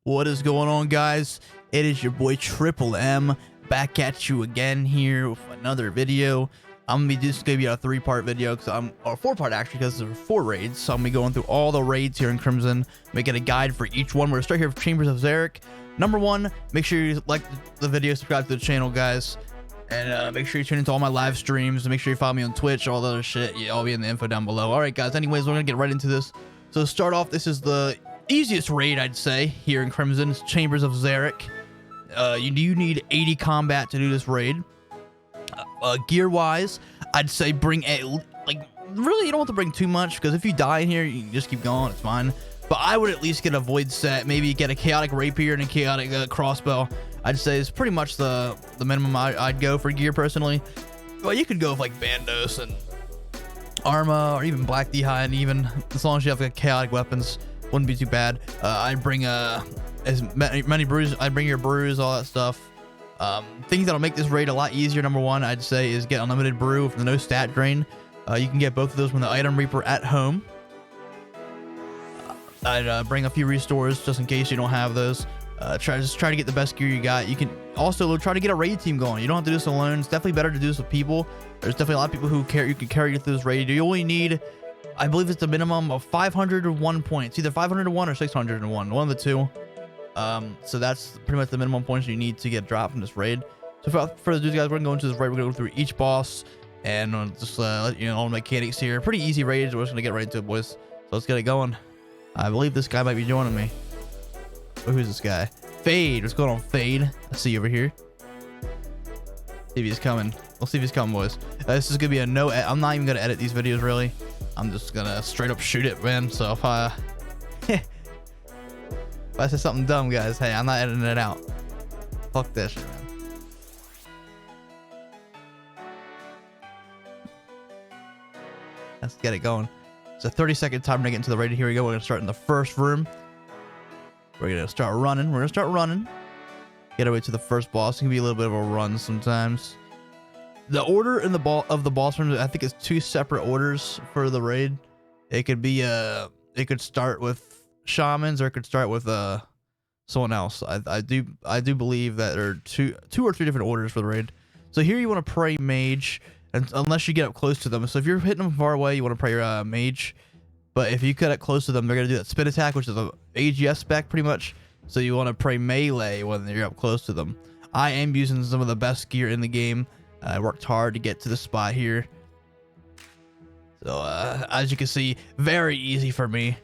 What is going on, guys? It is your boy Triple M back at you again here with another video. I'm gonna be just gonna be a 3-part video or 4-part actually, because there are 4 raids. So I'm gonna be going through all the raids here in Crimson, making a guide for each one. We're gonna start here with Chambers of Xeric. Number 1, make sure you like the video, subscribe to the channel, guys, and make sure you tune into all my live streams. Make sure you follow me on Twitch, all the other shit. Yeah, I'll be in the info down below. All right, guys. Anyways, we're gonna get right into this. So to start off, this is the easiest raid, I'd say, here in Crimson. It's Chambers of Xeric. You do need 80 combat to do this raid. Gear wise, I'd say bring really, you don't have to bring too much, because if you die in here, you can just keep going, it's fine. But I would at least get a void set, maybe get a chaotic rapier and a chaotic crossbow. I'd say it's pretty much the minimum I'd go for gear personally. But you could go with like bandos and armor, or even black d'hide, even as long as you have like chaotic weapons, wouldn't be too bad. I'd bring as many brews. I'd bring your brews, all that stuff. Things that'll make this raid a lot easier, number 1, I'd say, is get unlimited brew with no stat drain. You can get both of those from the item reaper at home. I'd bring a few restores just in case you don't have those. Try to get the best gear you got. You can also try to get a raid team going. You don't have to do this alone. It's definitely better to do this with people. There's definitely a lot of people who you can carry you through this raid. You only need, I believe it's the minimum of 501 points, either 501 or 601, one of the two. So that's pretty much the minimum points you need to get dropped from this raid. So without further ado, guys, we're gonna go into this raid. We're gonna go through each boss and just let you know all the mechanics here. Pretty easy raids. We're just gonna get right into it, boys. So let's get it going. I believe this guy might be joining me. Oh, who's this guy? Fade. What's going on, Fade? I see you over here. See if he's coming. We'll see if he's coming, boys. This is gonna be a no. I'm not even gonna edit these videos really. I'm just gonna straight up shoot it, man. So if I if I say something dumb, guys, hey, I'm not editing it out. Fuck that shit, man. Let's get it going. It's a 30-second timer to get into the raid. Here we go. We're gonna start in the first room. We're gonna start running. Get our way to the first boss. It can be a little bit of a run sometimes. The order in the boss rooms, I think it's 2 separate orders for the raid. It could be it could start with shamans, or it could start with someone else. I do believe that there are two or 3 different orders for the raid. So here you want to pray mage, and unless you get up close to them. So if you're hitting them far away, you want to pray your mage. But if you get up close to them, they're gonna do that spin attack, which is a AGS spec pretty much. So you want to pray melee when you're up close to them. I am using some of the best gear in the game. I worked hard to get to the spot here. So as you can see, very easy for me.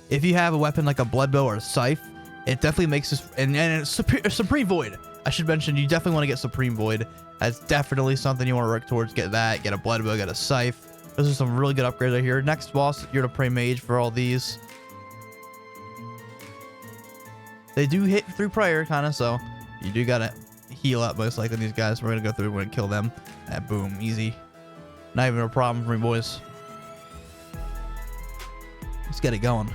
If you have a weapon like a blood bow or a scythe, it definitely makes this, and it's Supreme Void. I should mention, you definitely want to get Supreme Void. That's definitely something you want to work towards. Get that, get a blood bow, get a scythe. Those are some really good upgrades right here. Next boss, you're to pray mage for all these. They do hit through prayer, kind of, so you do gotta heal up most likely these guys. We're gonna go through, we're gonna kill them. Boom, easy. Not even a problem for me, boys. Let's get it going.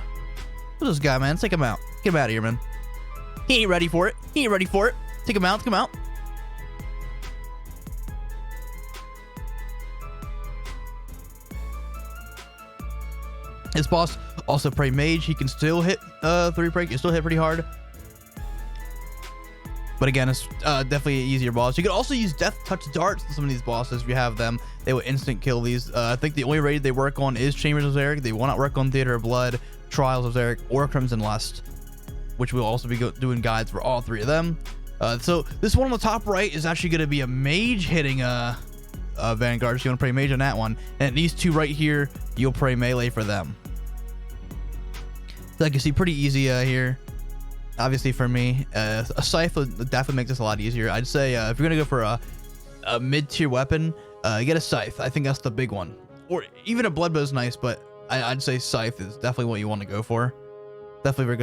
Who's this guy, man? Let's take him out. Get him out of here, man. He ain't ready for it. He ain't ready for it. Take him out. Take him out. This boss also pray mage. He can still hit 3 pray. He can still hit pretty hard. But again, it's definitely an easier boss. You can also use death touch darts to some of these bosses if you have them. They will instant kill these. I think the only raid they work on is Chambers of Xeric. They will not work on Theater of Blood, Trials of Xeric, or Crimson Lust, which we'll also be doing guides for all 3 of them. So this one on the top right is actually going to be a mage hitting a Vanguard. So you want to pray mage on that one. And these 2 right here, you'll pray melee for them. So like you see, pretty easy here. Obviously for me, a scythe would definitely make this a lot easier. I'd say if you're gonna go for a mid-tier weapon, get a scythe. I think that's the big one. Or even a blood bow is nice, but I'd say scythe is definitely what you want to go for. Definitely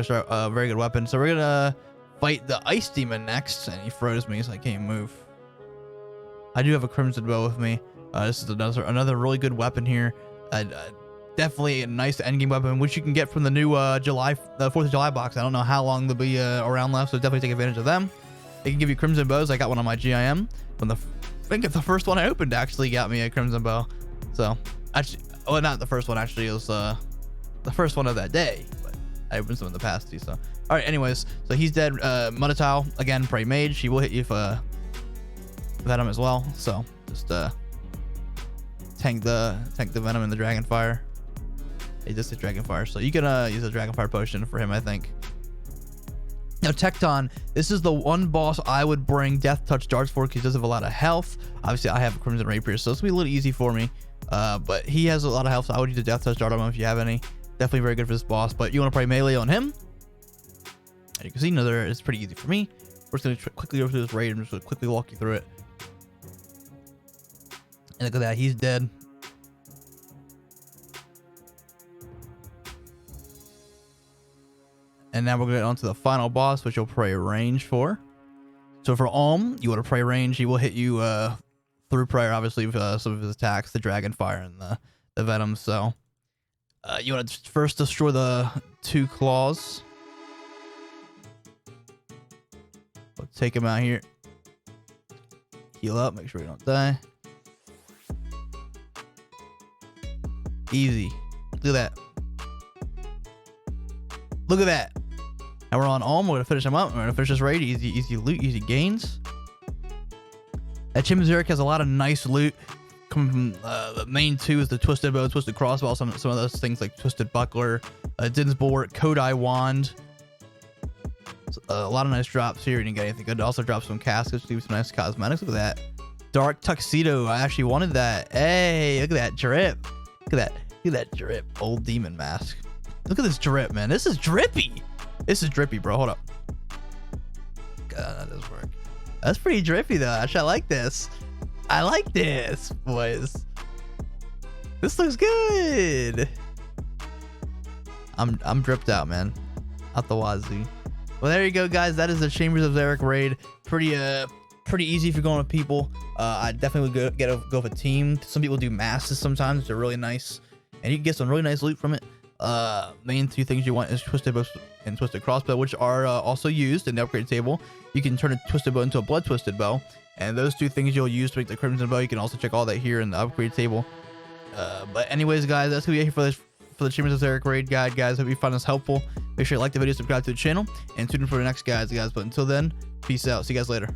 very good weapon. So we're gonna fight the ice demon next, and he froze me, so I can't move. I do have a crimson bow with me. This is another really good weapon here. Definitely a nice endgame weapon, which you can get from the new 4th of July box. I don't know how long they'll be around left, so definitely take advantage of them. They can give you crimson bows. I got one on my GIM. I think the first one I opened actually got me a crimson bow. So actually, well, not the first one actually. It was the first one of that day. But I've been some in the past too. So, all right. Anyways, so he's dead. Mutatile again. Prey Mage. He will hit you if Venom as well. So just tank the Venom and the Dragon Fire. He just hit Dragon Fire, so you can use a Dragon Fire potion for him, I think. Now Tecton, this is the one boss I would bring Death Touch darts for because he does have a lot of health. Obviously, I have a Crimson Rapier, so it's gonna be a little easy for me. But he has a lot of health, so I would use a Death Touch dart on him if you have any. Definitely very good for this boss. But you want to play melee on him. And you can see another. It's pretty easy for me. We're just gonna quickly go through this raid and just gonna quickly walk you through it. And look at that, he's dead. And now we're going to get on to the final boss, which you'll pray range for. So for Alm, you want to pray range. He will hit you through prayer, obviously, with some of his attacks, the Dragon Fire and the Venom. So you want to first destroy the 2 claws. Let's take him out here. Heal up, make sure you don't die. Easy. Look at that. Look at that. Now we're on Alm. We're going to finish him up. We're going to finish this raid. Easy loot, easy gains. That Xeric has a lot of nice loot. Coming from the main 2 is the Twisted Bow, Twisted Crossbow, some of those things like Twisted Buckler, Din's Bulwark, Kodai Wand. So, a lot of nice drops here. You didn't get anything good. Also drop some caskets, do some nice cosmetics. Look at that. Dark Tuxedo. I actually wanted that. Hey, look at that drip. Look at that. Look at that drip. Old Demon Mask. Look at this drip, man. This is drippy. This is drippy, bro. Hold up. God, that does work. That's pretty drippy, though. Actually, I like this. I like this, boys. This looks good. I'm dripped out, man. Out the wazoo. Well, there you go, guys. That is the Chambers of Xeric raid. Pretty easy if you're going with people. I definitely would go with a team. Some people do masses sometimes. They're really nice, and you can get some really nice loot from it. Main 2 things you want is Twisted Bow and Twisted Crossbow, which are also used in the upgrade table. You can turn a Twisted Bow into a Blood Twisted Bow, and those 2 things you'll use to make the Crimson Bow. You can also check all that here in the upgrade table. But anyways, guys, that's gonna be it here for the Chambers of Xeric raid guide, guys. Hope you found this helpful. Make sure you like the video, subscribe to the channel, and tune in for the next guides, guys. But until then, peace out. See you guys later.